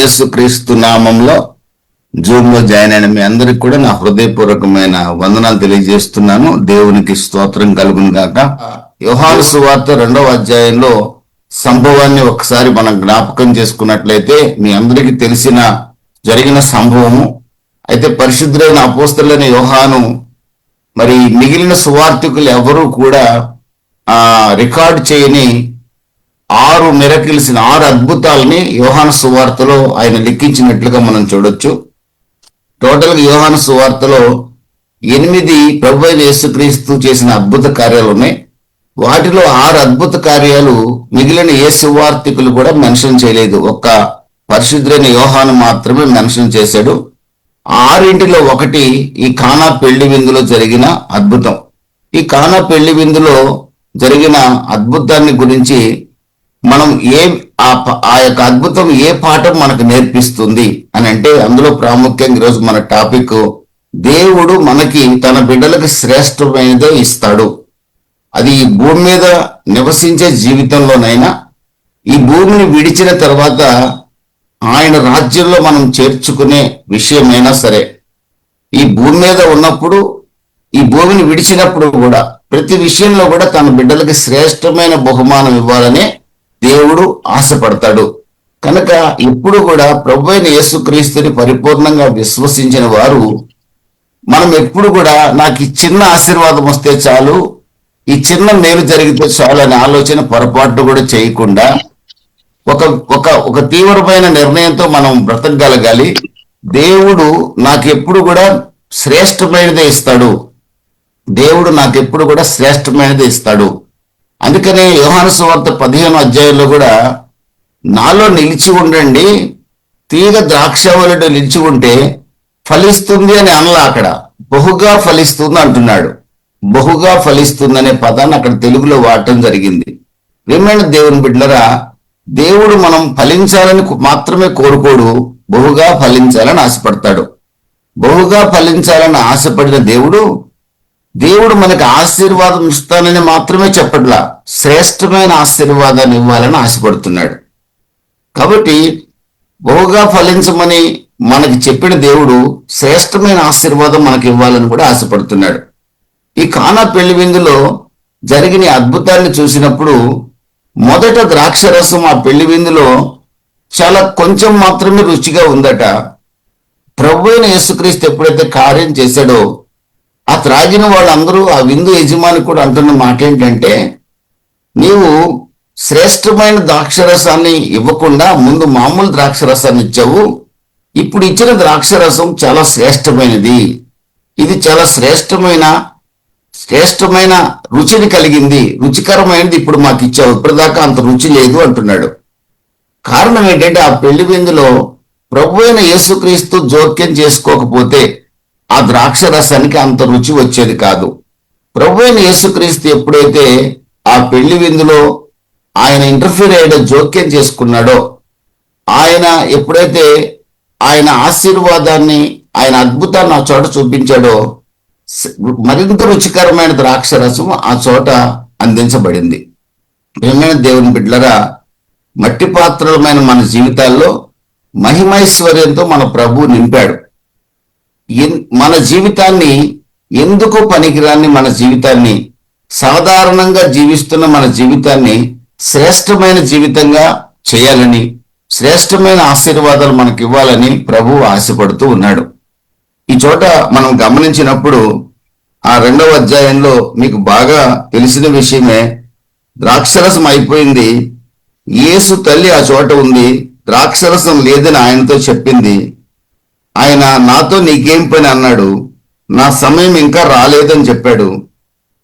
యేసుక్రీస్తు నామంలో జూమ్ లో జాయిన్ అయిన మీ అందరికి కూడా నా హృదయపూర్వకమైన వందనాలు తెలియజేస్తున్నాను. దేవునికి స్తోత్రం కలుగును గాక. యోహాను సువార్త 2వ అధ్యాయంలో సంభవాన్ని ఒకసారి మనం జ్ఞాపకం చేసుకున్నట్లయితే మీ అందరికీ తెలిసిన జరిగిన సంభవము. అయితే పరిశుద్ధులైన అపోస్తలులైన యోహాను మరి మిగిలిన సువార్తికులు ఎవరూ కూడా రికార్డ్ చేయని 6 మిరకిల్స్ 6 అద్భుతాలని యోహాను సువార్తలో ఆయన లిఖించినట్లుగా మనం చూడొచ్చు. టోటల్ గా యోహాను సువార్తలో 8 ప్రభువైన యేసుక్రీస్తు చేసిన అద్భుత కార్యాలు ఉన్నాయి. వాటిలో 6 అద్భుత కార్యాలు మిగిలిన ఏ సువార్తికులు కూడా మెన్షన్ చేయలేదు. ఒక్క పరిశుద్ధులైన యోహాను మాత్రమే మెన్షన్ చేశాడు. 6 ఒకటి ఈ కానా పెళ్లి విందులో జరిగిన అద్భుతం. ఈ కానా పెళ్లి విందులో జరిగిన అద్భుతాన్ని గురించి మనం ఆ యొక్క అద్భుతం ఏ పాఠం మనకు నేర్పిస్తుంది అని అంటే, అందులో ప్రాముఖ్యంగా ఈరోజు మన టాపిక్, దేవుడు మనకి తన బిడ్డలకు శ్రేష్టమైనదే ఇస్తాడు. అది ఈ భూమి మీద నివసించే జీవితంలోనైనా, ఈ భూమిని విడిచిన తర్వాత ఆయన రాజ్యంలో మనం చేర్చుకునే విషయమైనా సరే, ఈ భూమి మీద ఉన్నప్పుడు, ఈ భూమిని విడిచినప్పుడు కూడా ప్రతి విషయంలో కూడా తన బిడ్డలకి శ్రేష్టమైన బహుమానం ఇవ్వాలనే దేవుడు ఆశపడతాడు. కనుక ఇప్పుడు కూడా ప్రభువైన యేసుక్రీస్తుని పరిపూర్ణంగా విశ్వసించిన వారు, మనం ఎప్పుడు కూడా నాకు ఈ చిన్న ఆశీర్వాదం వస్తే చాలు, ఈ చిన్న మేలు జరిగితే చాలు అనే ఆలోచన పొరపాటు కూడా చేయకుండా ఒక తీవ్రమైన నిర్ణయంతో మనం బ్రతకగలగాలి. దేవుడు నాకు ఎప్పుడు కూడా శ్రేష్టమైనదే ఇస్తాడు. దేవుడు నాకు ఎప్పుడు కూడా శ్రేష్టమైనదే ఇస్తాడు. అందుకనే యోహాను సువార్త 15వ అధ్యాయంలో కూడా, నాలో నిలిచి ఉండండి, తీగ ద్రాక్షవల్లిలో నిలిచి ఉంటే ఫలిస్తుంది అని అనలా, అక్కడ బహుగా ఫలిస్తుంది అంటున్నాడు. బహుగా ఫలిస్తుంది అనే పదాన్ని అక్కడ తెలుగులో వాడటం జరిగింది. ప్రియమైన దేవుని బిడ్డలరా, దేవుడు మనం ఫలించాలని మాత్రమే కోరుకోడు, బహుగా ఫలించాలని ఆశపడతాడు. బహుగా ఫలించాలని ఆశపడిన దేవుడు మనకి ఆశీర్వాదం ఇస్తానని మాత్రమే చెప్పట్లా, శ్రేష్టమైన ఆశీర్వాదాన్ని ఇవ్వాలని ఆశపడుతున్నాడు. కాబట్టి బహుగా ఫలించమని మనకి చెప్పిన దేవుడు శ్రేష్టమైన ఆశీర్వాదం మనకి ఇవ్వాలని కూడా ఆశపడుతున్నాడు. ఈ కానా పెళ్లి విందులో జరిగిన అద్భుతాన్ని చూసినప్పుడు, మొదట ద్రాక్షరసం ఆ పెళ్లి విందులో చాలా కొంచెం మాత్రమే రుచిగా ఉందట. ప్రభువైన యేసుక్రీస్తు ఎప్పుడైతే కార్యం చేశాడో, ఆ త్రాగిన వాళ్ళందరూ, ఆ విందు యజమాని కూడా అంటున్న మాట ఏంటంటే, నీవు శ్రేష్టమైన ద్రాక్షరసాన్ని ఇవ్వకుండా ముందు మామూలు ద్రాక్షరసాన్ని ఇచ్చావు, ఇప్పుడు ఇచ్చిన ద్రాక్షరసం చాలా శ్రేష్టమైనది, ఇది చాలా శ్రేష్టమైన రుచిని కలిగింది, రుచికరమైనది ఇప్పుడు మాకు ఇచ్చావు, ఇప్పటిదాకా అంత రుచి లేదు అంటున్నాడు. కారణం ఏంటంటే, ఆ పెళ్లి విందులో ప్రభువైన యేసుక్రీస్తు జోక్యం చేసుకోకపోతే ఆ ద్రాక్షరసానికి అంత రుచి వచ్చేది కాదు. ప్రభువైన యేసుక్రీస్తు ఎప్పుడైతే ఆ పెళ్లి విందులో ఆయన ఇంటర్ఫీర్ అయ్యే జోక్యం చేసుకున్నాడో, ఆయన ఎప్పుడైతే ఆయన ఆశీర్వాదాన్ని, ఆయన అద్భుతాన్ని ఆ చోట చూపించాడో, మరింత రుచికరమైన ద్రాక్షరసం ఆ చోట అందించబడింది. ప్రియమైన దేవుని బిడ్డలరా, మట్టి పాత్రలమైన మన జీవితాల్లో మహిమైశ్వర్యంతో మన ప్రభు నింపాడు. మన జీవితాన్ని, ఎందుకు పనికిరాని మన జీవితాన్ని, సాధారణంగా జీవిస్తున్న మన జీవితాన్ని శ్రేష్టమైన జీవితంగా చేయాలని, శ్రేష్టమైన ఆశీర్వాదాలు మనకి ఇవ్వాలని ప్రభువు ఆశపడుతూ ఉన్నాడు. ఈ చోట మనం గమనించినప్పుడు ఆ 2వ అధ్యాయంలో మీకు బాగా తెలిసిన విషయమే, ద్రాక్షరసం అయిపోయింది, యేసు తల్లి ఆ చోట ఉంది, ద్రాక్షరసం లేదని ఆయనతో చెప్పింది. ఆయన నాతో నీకేం పని అన్నాడు, నా సమయం ఇంకా రాలేదని చెప్పాడు.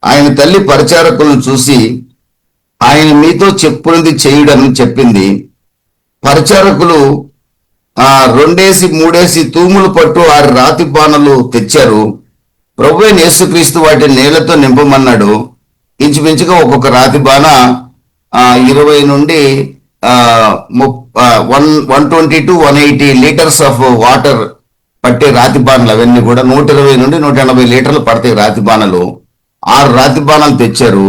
ఆయన తల్లి పరిచారకులను చూసి, ఆయన మీతో చెప్పున్నది చేయుడని చెప్పింది. పరిచారకులు 2-3 తూములు పట్టు 6 రాతి బాణలు తెచ్చారు. ప్రభువైన యేసుక్రీస్తు వాటిని నీళ్లతో నింపమన్నాడు. ఇంచుమించుగా ఒక్కొక్క రాతి బాణ 20 నుండి 120 to 180 లీటర్స్ ఆఫ్ వాటర్ పట్టే రాతి బాణలు. అవన్నీ కూడా 120 నుండి 180 లీటర్లు పడతాయి రాతి బాణలు. 6 రాతి బాణాలు తెచ్చారు.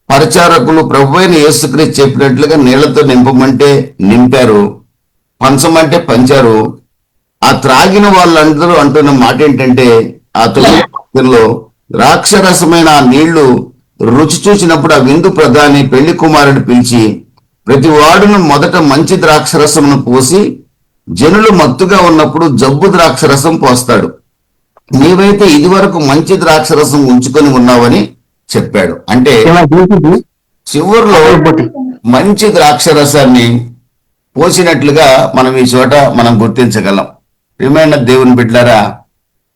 పరిచారకులు ప్రభువైన యేసుక్రీస్తు చెప్పినట్లుగా నీళ్లతో నింపమంటే నింపారు. పంచమంటే పంచారు. ఆ త్రాగిన వాళ్ళందరూ అంటున్న మాట ఏంటంటే, ఆ తొలిలో ద్రాక్షరసమైన ఆ నీళ్లు రుచి చూసినప్పుడు ఆ విందు ప్రధాని పెళ్లి కుమారుడు పిలిచి, ప్రతి వాడును మొదట మంచి ద్రాక్షరసమును పోసి జనులు మత్తుగా ఉన్నప్పుడు జబ్బు ద్రాక్షరసం పోస్తాడు. నీవైతే ఇదివరకు మంచి ద్రాక్షరసం ఉంచుకొని ఉన్నావని చెప్పాడు. అంటే చివరిలో మంచి ద్రాక్షరసాన్ని పోసినట్లుగా మనం ఈ చోట మనం గుర్తించగలం. ప్రియమైన దేవుని బిడ్డలారా,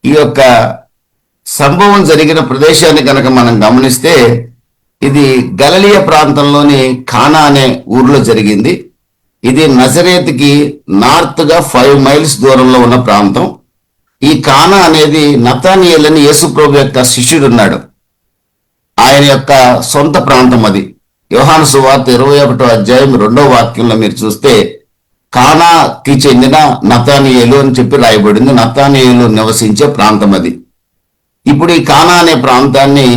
ఈ యొక్క సంభవం జరిగిన ప్రదేశాన్ని కనుక మనం గమనిస్తే ఇది గలిలయ ప్రాంతంలోని కానా అనే ఊర్లో జరిగింది. ఇది నజరేత్కి నార్త్ గా 5 మైల్స్ దూరంలో ఉన్న ప్రాంతం. ఈ కానా అనేది నతానియేల్ అని యేసుప్రభు యొక్క శిష్యుడు ఉన్నాడు, ఆయన యొక్క సొంత ప్రాంతం అది. యోహాను సువార్త 21వ అధ్యాయం 2వ వాక్యంలో మీరు చూస్తే కానాకి చెందిన నతానియేలు అని చెప్పి రాయబడింది. నతానియేలు నివసించే ప్రాంతం అది. ఇప్పుడు ఈ కానా అనే ప్రాంతాన్ని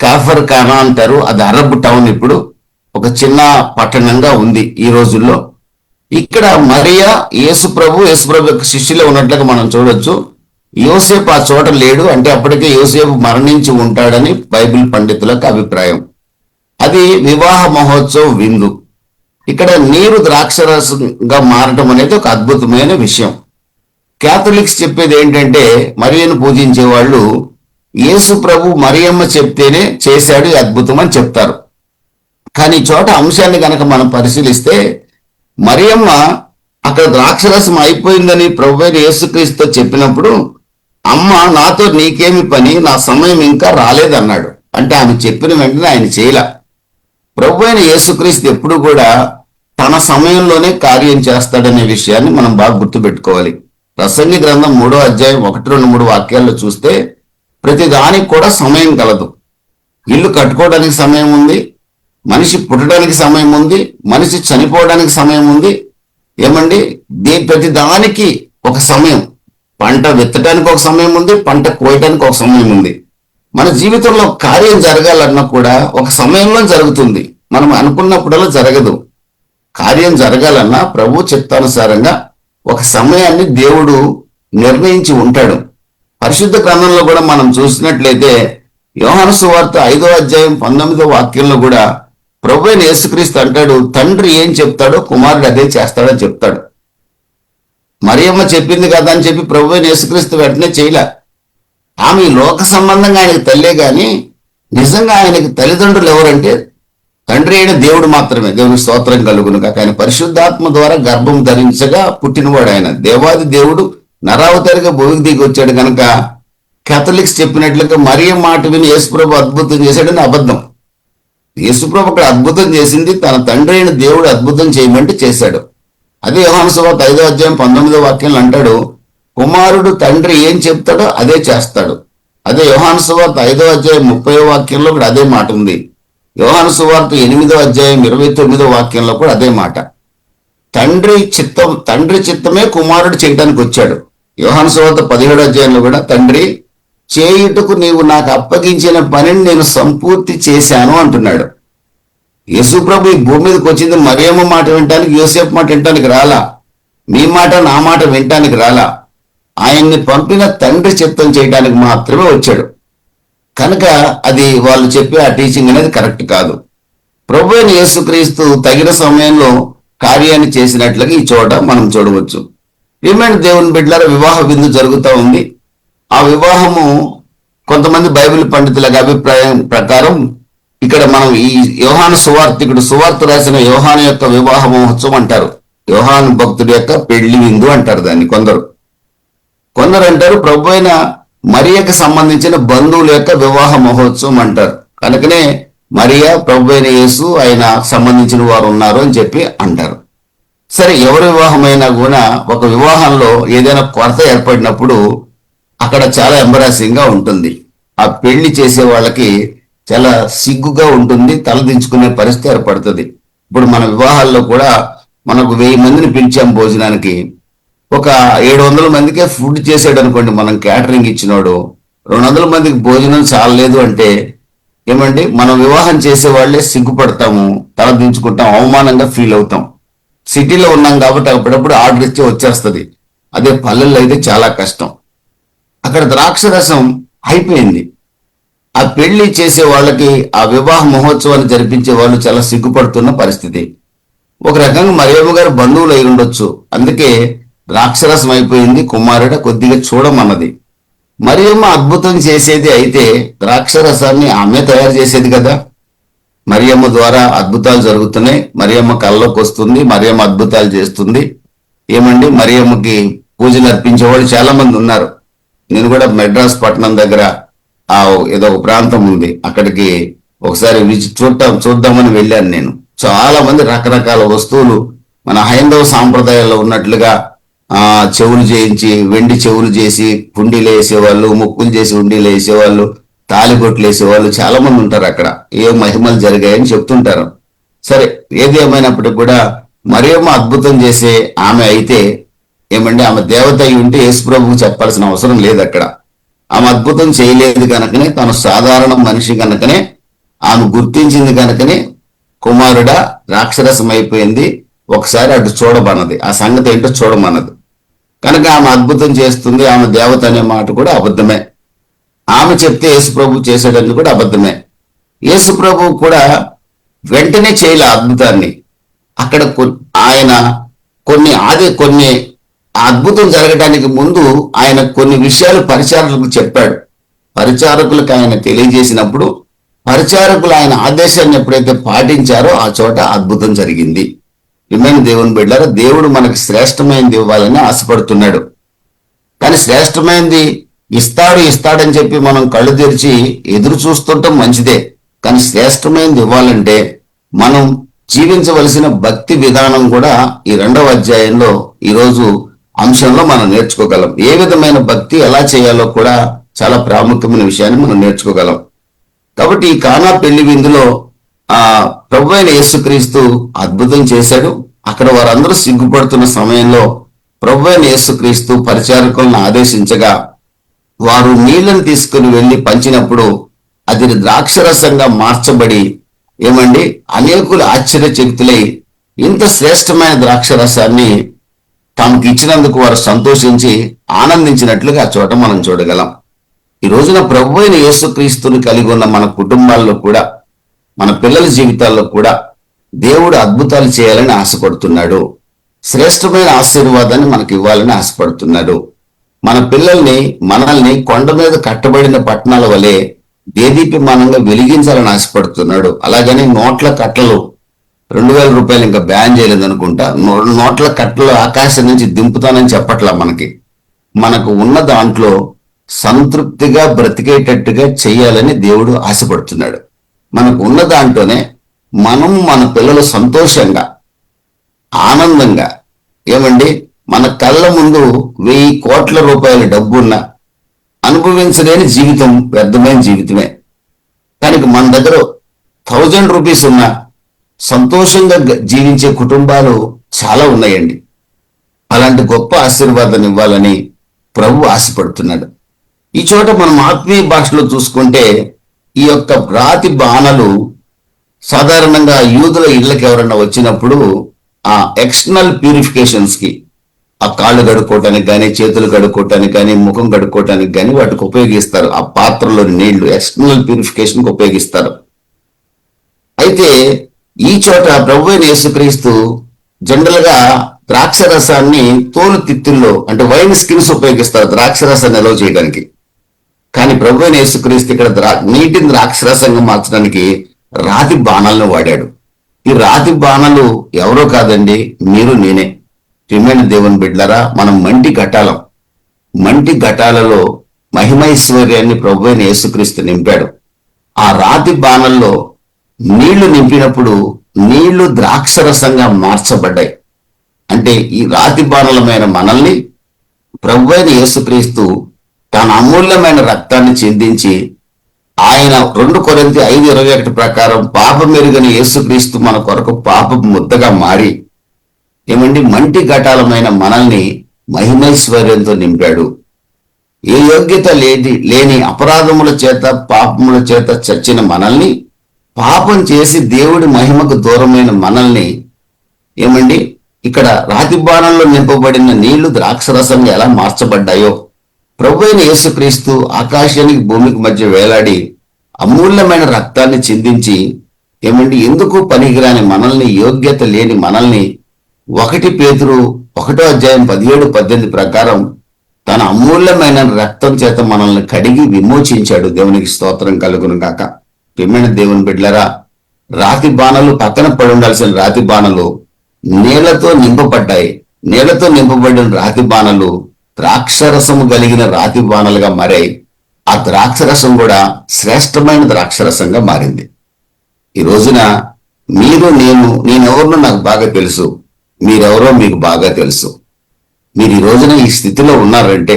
కాఫర్ కానా అంటారు. అది అరబ్ టౌన్, ఇప్పుడు ఒక చిన్న పట్టణంగా ఉంది ఈ రోజుల్లో. ఇక్కడ మరియా యేసుప్రభు యొక్క శిష్యులే ఉన్నట్లుగా మనం చూడొచ్చు. యోసేపు ఆ చోట లేడు, అంటే అప్పటికే యోసేపు మరణించి ఉంటాడని బైబిల్ పండితులకు అభిప్రాయం. అది వివాహ మహోత్సవం విందు. ఇక్కడ నీరు ద్రాక్షరసంగా మారటం అనేది ఒక అద్భుతమైన విషయం. క్యాథలిక్స్ చెప్పేది ఏంటంటే, మరియను పూజించే వాళ్ళు యేసు ప్రభు మరియమ్మ చెప్తేనే చేశాడు ఈ అద్భుతం అని చెప్తారు. కానీ చోట అంశాన్ని కనుక మనం పరిశీలిస్తే, మరియమ్మ అక్కడ ద్రాక్షరసం అయిపోయిందని ప్రభు అయిన యేసుక్రీస్తుతో చెప్పినప్పుడు, అమ్మ నాతో నీకేమి పని, నా సమయం ఇంకా రాలేదన్నాడు. అంటే ఆమె చెప్పిన వెంటనే ఆయన చేయలే. ప్రభు అయిన యేసుక్రీస్తు ఎప్పుడు కూడా తన సమయంలోనే కార్యం చేస్తాడనే విషయాన్ని మనం బాగా గుర్తుపెట్టుకోవాలి. ప్రసంగి గ్రంథం 3వ అధ్యాయం 1, 2, 3 వాక్యాల్లో చూస్తే ప్రతి దానికి కూడా సమయం కలదు. ఇల్లు కట్టుకోవడానికి సమయం ఉంది, మనిషి పుట్టడానికి సమయం ఉంది, మనిషి చనిపోవడానికి సమయం ఉంది. ఏమండి, ప్రతి దానికి ఒక సమయం. పంట విత్తడానికి ఒక సమయం ఉంది, పంట కోయటానికి ఒక సమయం ఉంది. మన జీవితంలో కార్యం జరగాలన్నా కూడా ఒక సమయంలో జరుగుతుంది, మనం అనుకున్నప్పుడల్లా జరగదు. కార్యం జరగాలన్నా ప్రభు చిత్తానుసారంగా ఒక సమయాన్ని దేవుడు నిర్ణయించి ఉంటాడు. పరిశుద్ధ గ్రంథంలో కూడా మనం చూసినట్లయితే యోహాను సువార్త 5వ అధ్యాయం 19వ వాక్యంలో కూడా ప్రభు అయిన యేసుక్రీస్తు అంటాడు, తండ్రి ఏం చెప్తాడో కుమారుడు అదే చేస్తాడని చెప్తాడు. మరియమ్మ చెప్పింది కదా అని చెప్పి ప్రభు అయిన యేసుక్రీస్తు వెంటనే చేయలే. ఆమె లోక సంబంధంగా ఆయనకు తల్లే గాని నిజంగా ఆయనకి తల్లిదండ్రులు ఎవరంటే తండ్రి అయిన దేవుడు మాత్రమే. దేవుని స్తోత్రం కలుగును కాక. ఆయన పరిశుద్ధాత్మ ద్వారా గర్భం ధరించగా పుట్టినవాడు ఆయన. దేవాది దేవుడు నరావతారిగా భూమికి దిగి వచ్చాడు కనుక కేథలిక్స్ చెప్పినట్లుగా మరియమ్మ మాట విని యేసుప్రభు అద్భుతం చేశాడని అబద్ధం. యేసుప్రభు అక్కడ అద్భుతం చేసింది తన తండ్రి అయిన దేవుడు అద్భుతం చేయమంటే చేశాడు. అదే యోహాను సువార్త 5వ అధ్యాయం 19వ వాక్యంలో అంటాడు, కుమారుడు తండ్రి ఏం చెప్తాడో అదే చేస్తాడు. అదే యోహాను సువార్త 5వ అధ్యాయం 30వ వాక్యంలో కూడా అదే మాట ఉంది. యోహాను సువార్త 8వ అధ్యాయం 29వ వాక్యంలో కూడా అదే మాట. తండ్రి చిత్తమే కుమారుడు చేయడానికి వచ్చాడు. యోహాను సువార్త 17వ అధ్యాయంలో కూడా తండ్రి చేయుటకు నీవు నాకు అప్పగించిన పనిని నేను సంపూర్తి చేశాను అంటున్నాడు. యేసుప్రభు ఈ భూమి మీదకి వచ్చింది మరియమ్మ మాట వినటానికి, యోసేపు మాట వినటానికి రాలా, మీ మాట నా మాట వినటానికి రాలా. ఆయన్ని పంపిన తండ్రి చిత్తం చేయడానికి మాత్రమే వచ్చాడు. కనుక అది వాళ్ళు చెప్పే ఆ టీచింగ్ అనేది కరెక్ట్ కాదు. ప్రభు అయిన యేసుక్రీస్తు తగిన సమయంలో కార్యాన్ని చేసినట్లుగా ఈ చోట మనం చూడవచ్చు. ఏమైనా దేవుని బిడ్డలారా, వివాహ విందు జరుగుతూ ఉంది. ఆ వివాహము కొంతమంది బైబిల్ పండితుల అభిప్రాయం ప్రకారం ఇక్కడ మనం ఈ యోహాను సువార్తికుడు సువార్త రాసిన యోహాను యొక్క వివాహ మహోత్సవం అంటారు. యోహాను భక్తుడి యొక్క పెళ్లి విందు అంటారు దాన్ని. కొందరు అంటారు ప్రభు అయిన మరియకు సంబంధించిన బంధువుల యొక్క వివాహ మహోత్సవం అంటారు. కనుకనే మరియా, ప్రభు అయిన యేసు, ఆయన సంబంధించిన వారు ఉన్నారు అని చెప్పి అంటారు. సరే, ఎవరి వివాహమైనా కూడా ఒక వివాహంలో ఏదైనా కొరత ఏర్పడినప్పుడు అక్కడ చాలా ఎంబరాసింగ్ గా ఉంటుంది. ఆ పెళ్లి చేసే వాళ్ళకి చాలా సిగ్గుగా ఉంటుంది, తలదించుకునే పరిస్థితి ఏర్పడుతుంది. ఇప్పుడు మన వివాహాల్లో కూడా మనకు 1000 మందిని పిలిచాం భోజనానికి, ఒక 700 మందికే ఫుడ్ చేసాడు అనుకోండి, మనం క్యాటరింగ్ ఇచ్చినాడు. 200 మందికి భోజనం చాలలేదు అంటే ఏమండి, మనం వివాహం చేసే వాళ్ళే సిగ్గుపడతాము, తలదించుకుంటాం, అవమానంగా ఫీల్ అవుతాం. సిటీలో ఉన్నాం కాబట్టి అప్పుడప్పుడు ఆర్డర్ ఇచ్చి వచ్చేస్తుంది. అదే పల్లెల్లో అయితే చాలా కష్టం. అక్కడ ద్రాక్ష రసం అయిపోయింది. ఆ పెళ్లి చేసే వాళ్ళకి, ఆ వివాహ మహోత్సవాన్ని జరిపించే వాళ్ళు చాలా సిగ్గుపడుతున్న పరిస్థితి. ఒక రకంగా మరియమ్మ గారు బంధువులు అయి ఉండొచ్చు. అందుకే ద్రాక్షరసం అయిపోయింది, కుమారుడ కొద్దిగా చూడమన్నది. మరియమ్మ అద్భుతం చేసేది అయితే ద్రాక్షరసాన్ని ఆమె తయారు చేసేది కదా. మరియమ్మ ద్వారా అద్భుతాలు జరుగుతున్నాయి. మరియమ్మ కళ్ళలోకి వస్తుంది, మరియమ్మ అద్భుతాలు చేస్తుంది. ఏమండి, మరియమ్మకి పూజలు అర్పించేవాళ్ళు చాలా మంది ఉన్నారు. నేను కూడా మెడ్రాస్ పట్టణం దగ్గర ఏదో ఒక ప్రాంతం ఉంది, అక్కడికి ఒకసారి చూద్దామని వెళ్ళాను నేను. చాలా మంది రకరకాల వస్తువులు మన హైందవ సాంప్రదాయాల్లో ఉన్నట్లుగా చెవులు చేయించి, వెండి చెవులు చేసి కుండీలు వేసేవాళ్ళు, ముక్కులు చేసి ఉండీలు వేసేవాళ్ళు, తాలిబొట్లు వేసేవాళ్ళు చాలా మంది ఉంటారు అక్కడ. ఏ మహిమలు జరిగాయని చెప్తుంటారు. సరే, ఏది ఏమైనప్పటికీ కూడా మరియమ్మ అద్భుతం చేసే ఆమె అయితే ఏమండి, ఆమె దేవత అయి ఉంటే యేసుప్రభువుకు చెప్పాల్సిన అవసరం లేదు అక్కడ. ఆమె అద్భుతం చేయలేదు కనుకనే, తను సాధారణ మనిషి కనుకనే, ఆమె గుర్తించింది కనుకనే కుమారుడా రాక్షరసం అయిపోయింది, ఒకసారి అటు చూడమన్నది. ఆ సంగతి ఏంటో చూడమన్నది. కనుక ఆమె అద్భుతం చేస్తుంది, ఆమె దేవత అనే మాట కూడా అబద్ధమే. ఆమె చెప్తే యేసుప్రభు చేసేటది కూడా అబద్ధమే. యేసుప్రభు కూడా వెంటనే చేయలే అద్భుతాన్ని. అక్కడ ఆయన కొన్ని అద్భుతం జరగడానికి ముందు ఆయన కొన్ని విషయాలు పరిచారకులకు చెప్పాడు. పరిచారకులకు ఆయన తెలియజేసినప్పుడు పరిచారకులు ఆయన ఆదేశాన్ని ఎప్పుడైతే పాటించారో ఆ చోట అద్భుతం జరిగింది. ఇమైన దేవుని బిడ్డలారా, దేవుడు మనకు శ్రేష్టమైనది ఇవ్వాలని ఆశపడుతున్నాడు. కానీ శ్రేష్టమైనది ఇస్తాడని చెప్పి మనం కళ్ళు తెరిచి ఎదురు చూస్తుంటాం, మంచిదే. కానీ శ్రేష్టమైనది ఇవ్వాలంటే మనం జీవించవలసిన భక్తి విధానం కూడా ఈ 2వ అధ్యాయంలో ఈరోజు అంశంలో మనం నేర్చుకోగలం. ఏ విధమైన భక్తి ఎలా చేయాలో కూడా చాలా ప్రాముఖ్యమైన విషయాన్ని మనం నేర్చుకోగలం. కాబట్టి ఈ కానా పెళ్లి విందులో ప్రభువైన యేసుక్రీస్తు అద్భుతం చేశాడు. అక్కడ వారందరూ సిగ్గుపడుతున్న సమయంలో ప్రభువైన యేసుక్రీస్తు పరిచారకులను ఆదేశించగా వారు నీళ్లను తీసుకుని వెళ్లి పంచినప్పుడు అది ద్రాక్షరసంగా మార్చబడి ఏమండి, అనేకులు ఆశ్చర్యచకితులై ఇంత శ్రేష్టమైన ద్రాక్షరసాన్ని తమకు ఇచ్చినందుకు వారు సంతోషించి ఆనందించినట్లుగా ఆ చోట మనం చూడగలం. ఈ రోజున ప్రభువైన యేసుక్రీస్తుని కలిగి ఉన్న మన కుటుంబాల్లో కూడా, మన పిల్లల జీవితాల్లో కూడా దేవుడు అద్భుతాలు చేయాలని ఆశపడుతున్నాడు. శ్రేష్టమైన ఆశీర్వాదాన్ని మనకి ఇవ్వాలని ఆశపడుతున్నాడు. మన పిల్లల్ని, మనల్ని కొండ మీద కట్టబడిన పట్టణాల వలె దేదీప్యమానంగా వెలిగించాలని ఆశపడుతున్నాడు. అలాగని నోట్ల కట్టలు 2000 రూపాయలు ఇంకా బ్యాన్ చేయలేదు అనుకుంటా. నోట్ల కట్టలు ఆకాశం నుంచి దింపుతానని చెప్పట్లా. మనకు ఉన్న దాంట్లో సంతృప్తిగా బ్రతికేటట్టుగా చెయ్యాలని దేవుడు ఆశపడుతున్నాడు. మనకు ఉన్న దాంట్లోనే మనం, మన పిల్లలు సంతోషంగా, ఆనందంగా, ఏమండి, మన కళ్ళ ముందు 1000 కోట్ల రూపాయల డబ్బున్నా అనుభవించలేని జీవితం వ్యర్థమైన జీవితమే. కనుక మన దగ్గర 1000 రూపీస్ ఉన్నా సంతోషంగా జీవించే కుటుంబాలు చాలా ఉన్నాయండి. అలాంటి గొప్ప ఆశీర్వాదాన్ని ఇవ్వాలని ప్రభు ఆశపడుతున్నాడు. ఈ చోట మనం ఆత్మీయ భాషలో చూసుకుంటే ఈ యొక్క రాతి బాణలు సాధారణంగా యూదుల ఇళ్ళకి ఎవరన్నా వచ్చినప్పుడు ఆ ఎక్స్టర్నల్ ప్యూరిఫికేషన్స్ కి, ఆ కాళ్ళు కడుక్కోవటానికి కానీ, చేతులు కడుక్కోవటానికి కానీ, ముఖం కడుక్కోవటానికి కానీ వాటికి ఉపయోగిస్తారు. ఆ పాత్రలోని నీళ్లు ఎక్స్టర్నల్ ప్యూరిఫికేషన్ కి ఉపయోగిస్తారు. అయితే ఈ చోట ప్రభువైన యేసుక్రీస్తు జనరల్ గా ద్రాక్ష రసాన్ని తోలు తిత్తుల్లో, అంటే వైన్ స్కిన్స్ ఉపయోగిస్తారు ద్రాక్ష రసాన్ని నిల్వ చేయడానికి. కానీ ప్రభువైన యేసుక్రీస్తు ఇక్కడ నీటిని ద్రాక్ష రసంగా మార్చడానికి రాతి బాణాలను వాడాడు. ఈ రాతి బాణాలు ఎవరో కాదండి, మీరు నేనే. ప్రియమైన దేవుని బిడ్డలారా, మనం మంటి ఘటాలలో మహిమైశ్వర్యాన్ని ప్రభువైన యేసుక్రీస్తు నింపాడు. ఆ రాతి బాణల్లో నీళ్లు నింపినప్పుడు నీళ్లు ద్రాక్షరసంగా మార్చబడ్డాయి. అంటే ఈ రాతి బాణలమైన మనల్ని ప్రభువైన యేసుక్రీస్తు తన అమూల్యమైన రక్తాన్ని చిందించి, ఆయన 2 కొరింథీ 5:21 ప్రకారం పాపమెరుగని యేసుక్రీస్తు మన కొరకు పాప ముద్దగా మారి, ఏమండి, మంటి ఘటాలమైన మనల్ని మహిమైశ్వర్యంతో నింపాడు. ఏ యోగ్యత లేని అపరాధముల చేత, పాపముల చేత చచ్చిన మనల్ని, పాపం చేసి దేవుడి మహిమకు దూరమైన మనల్ని, ఏమండి, ఇక్కడ రాతి బాణంలో నింపబడిన నీళ్లు ద్రాక్షరసంగా ఎలా మార్చబడ్డాయో, ప్రభు అయిన యేసుక్రీస్తు ఆకాశానికి భూమికి మధ్య వేలాడి అమూల్యమైన రక్తాన్ని చిందించి ఎందుకు పనికిరాని మనల్ని, యోగ్యత లేని మనల్ని 1 పేతురు 1:17-18 ప్రకారం తన అమూల్యమైన రక్తం చేత మనల్ని కడిగి విమోచించాడు. దేవునికి స్తోత్రం కలుగును గాక. ప్రియమైన దేవుని బిడ్డలారా, రాతి బాణలు, పక్కన పడి ఉండాల్సిన రాతి బాణలు నీళ్లతో నింపబడ్డాయి. నీళ్లతో నింపబడిన రాతి బాణలు ద్రాక్షరసము కలిగిన రాతి బాణలుగా మారాయి. ఆ ద్రాక్షరసం కూడా శ్రేష్టమైన ద్రాక్షరసంగా మారింది. ఈ రోజున మీరు, నేనెవరినో నాకు బాగా తెలుసు, మీరెవరో మీకు బాగా తెలుసు. మీరు ఈ రోజున ఈ స్థితిలో ఉన్నారంటే,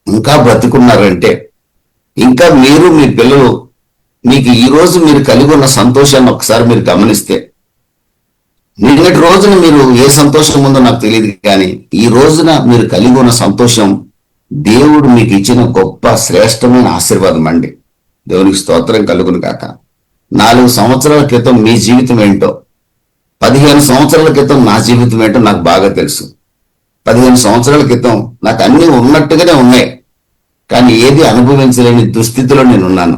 ఇంకా బ్రతికున్నారంటే, ఇంకా మీరు, మీ పిల్లలు, మీకు ఈ రోజు మీరు కలిగి ఉన్న సంతోషాన్ని ఒకసారి మీరు గమనిస్తే, నిన్నటి రోజున మీరు ఏ సంతోషం ఉందో నాకు తెలియదు, కానీ ఈ రోజున మీరు కలిగి ఉన్న సంతోషం దేవుడు మీకు ఇచ్చిన గొప్ప శ్రేష్టమైన ఆశీర్వాదం అండి. దేవునికి స్తోత్రం కలుగును కాక. 4 సంవత్సరాల క్రితం మీ జీవితం ఏంటో, 15 సంవత్సరాల క్రితం నా జీవితం ఏంటో నాకు బాగా తెలుసు. 15 సంవత్సరాల క్రితం నాకు అన్ని ఉన్నట్టుగానే ఉన్నాయి, కానీ ఏది అనుభవించలేని దుస్థితిలో నేనున్నాను.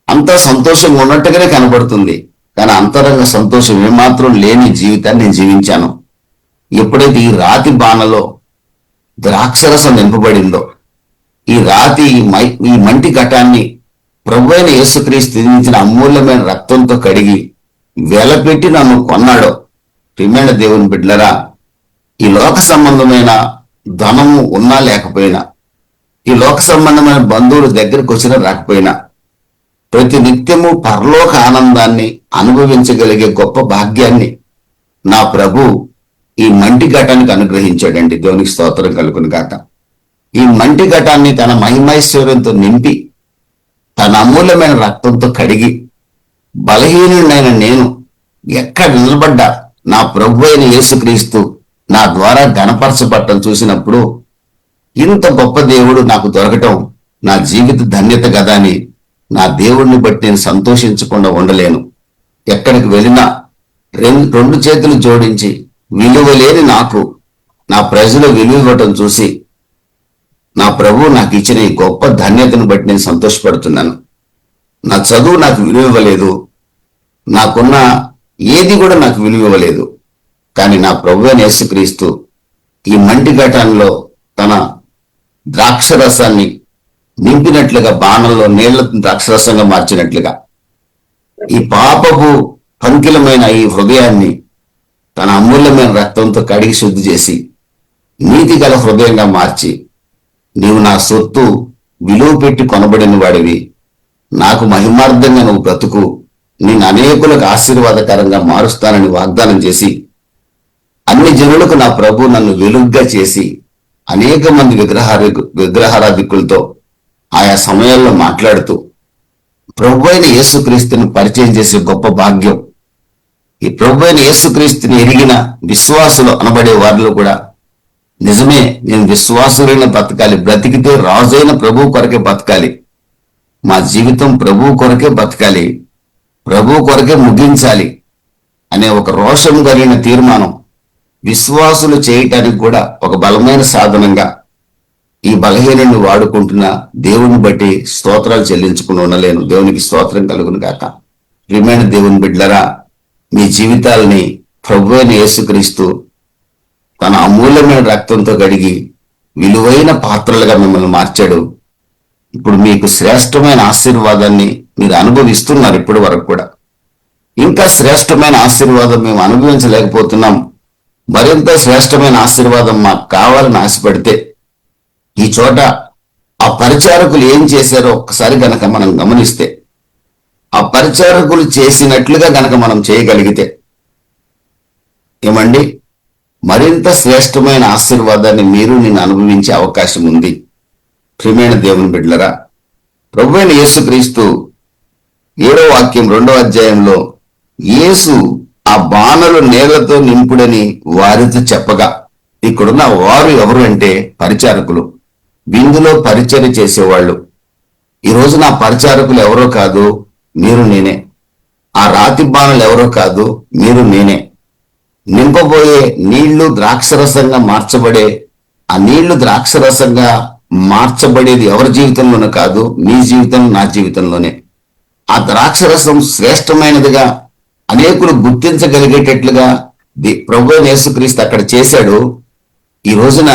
అంతా సంతోషంగా ఉన్నట్టుగానే కనబడుతుంది, కానీ అంతరంగ సంతోషం ఏమాత్రం లేని జీవితాన్ని నేను జీవించాను. ఎప్పుడైతే ఈ రాతి బాణలో ద్రాక్షరసం నింపబడిందో, ఈ మంటి ఘటాన్ని ప్రభు అయిన యేసుక్రీస్తు దించిన అమూల్యమైన రక్తంతో కడిగి వెలపెట్టి నన్ను కొన్నాడో, ప్రియమైన దేవుని బిడ్డలరా, ఈ లోక సంబంధమైన ధనము ఉన్నా లేకపోయినా, ఈ లోక సంబంధమైన బంధువులు దగ్గరికి వచ్చినా రాకపోయినా, ప్రతి నిత్యము పరలోక ఆనందాన్ని అనుభవించగలిగే గొప్ప భాగ్యాన్ని నా ప్రభు ఈ మంటి ఘటానికి అనుగ్రహించాడండి. దేవునికి స్తోత్రం కలుగును గాక. ఈ మంటి ఘటాన్ని తన మహిమైశ్వర్యంతో నింపి, తన అమూల్యమైన రక్తంతో కడిగి, బలహీనుడైన నేను ఎక్కడ నిలబడ్డా నా ప్రభు అయిన యేసుక్రీస్తు నా ద్వారా ఘనపరచబట్టం చూసినప్పుడు, ఇంత గొప్ప దేవుడు నాకు దొరకటం నా జీవిత ధన్యత కదా అని నా దేవుడిని బట్టి నేను సంతోషించకుండా ఉండలేను. ఎక్కడికి వెళ్ళినా 2 చేతులు జోడించి విలువ లేని నాకు నా ప్రజలు విలువ ఇవ్వటం చూసి, నా ప్రభు నాకు ఇచ్చిన ఈ గొప్ప ధన్యతను బట్టి నేను సంతోషపడుతున్నాను. నా చదువు నాకు విలువ ఇవ్వలేదు, నాకున్న ఏది కూడా నాకు విలువ ఇవ్వలేదు, కానీ నా ప్రభు అయిన యేసుక్రీస్తు ఈ మంటి ఘటనలో తన ద్రాక్షరసాన్ని నింపినట్లుగా, బాణంలో నీళ్ల ద్రాక్షరసంగా మార్చినట్లుగా, ఈ పాపపు పంకిలమైన ఈ హృదయాన్ని తన అమూల్యమైన రక్తంతో కడిగి శుద్ధి చేసి నీతి గల హృదయంగా మార్చి, నీవు నా సొత్తు, విలువ పెట్టి కొనబడిన వాడివి, నాకు మహిమార్థంగా నువ్వు బ్రతుకు, నేను అనేకులకు ఆశీర్వాదకరంగా మారుస్తానని వాగ్దానం చేసి, అన్ని జనులకు నా ప్రభు నన్ను వెలుగ్గా చేసి, అనేక మంది విగ్రహారాధికులతో ఆయా సమయాల్లో మాట్లాడుతూ ప్రభు అయిన యేసుక్రీస్తుని పరిచయం చేసే గొప్ప భాగ్యం, ఈ ప్రభు అయిన యేసుక్రీస్తుని ఎరిగిన విశ్వాసులు అనబడే వారిలో కూడా, నిజమే నేను విశ్వాసులైన బతకాలి, బ్రతికితే రాజైన ప్రభు కొరకే బతకాలి, మా జీవితం ప్రభు కొరకే బతకాలి, ప్రభు కొరకే ముగించాలి అనే ఒక రోషం కలిగిన తీర్మానం విశ్వాసులు చేయటానికి కూడా ఒక బలమైన సాధనంగా ఈ బలహీనుని వాడుకుంటున్న దేవుని బట్టి స్తోత్రాలు చెల్లించుకుని ఉండలేను. దేవునికి స్తోత్రం కలుగును గాక. ప్రియమైన దేవుని బిడ్డలరా, మీ జీవితాలని ప్రభు అయిన యేసుక్రీస్తు తన అమూల్యమైన రక్తంతో కడిగి విలువైన పాత్రలుగా మిమ్మల్ని మార్చాడు. ఇప్పుడు మీకు శ్రేష్టమైన ఆశీర్వాదాన్ని మీరు అనుభవిస్తున్నారు. ఇప్పటి వరకు కూడా ఇంకా శ్రేష్టమైన ఆశీర్వాదం మేము అనుభవించలేకపోతున్నాం. మరింత శ్రేష్టమైన ఆశీర్వాదం మాకు కావాలని ఆశపడితే, ఈ చోట ఆ పరిచారకులు ఏం చేశారో ఒక్కసారి గనక మనం గమనిస్తే, ఆ పరిచారకులు చేసినట్లుగా గనక మనం చేయగలిగితే ఏమండి, మరింత శ్రేష్టమైన ఆశీర్వాదాన్ని మీరు నేను అనుభవించే అవకాశం ఉంది. ప్రియమైన దేవుని బిడ్డలరా, ప్రభువైన యేసుక్రీస్తు 7వ వాక్యం 2వ అధ్యాయంలో, యేసు ఆ బాణలు నీళ్లతో నింపుడని వారితో చెప్పగా, ఇక్కడున్న వారు ఎవరు అంటే పరిచారకులు, విందులో పరిచర్య చేసేవాళ్ళు. ఈ రోజు నా పరిచారకులు ఎవరో కాదు, మీరు నేనే. ఆ రాతి బాణలు ఎవరో కాదు, మీరు నేనే. నింపబోయే నీళ్లు ద్రాక్షరసంగా మార్చబడే, ఆ నీళ్లు ద్రాక్షరసంగా మార్చబడేది ఎవరి జీవితంలోనూ కాదు, నీ జీవితంలో, నా జీవితంలోనే. ఆ ద్రాక్షరసం శ్రేష్టమైనదిగా అనేకులు గుర్తించగలిగేటట్లుగా ప్రభువైన యేసుక్రీస్తు అక్కడ చేశాడు. ఈ రోజున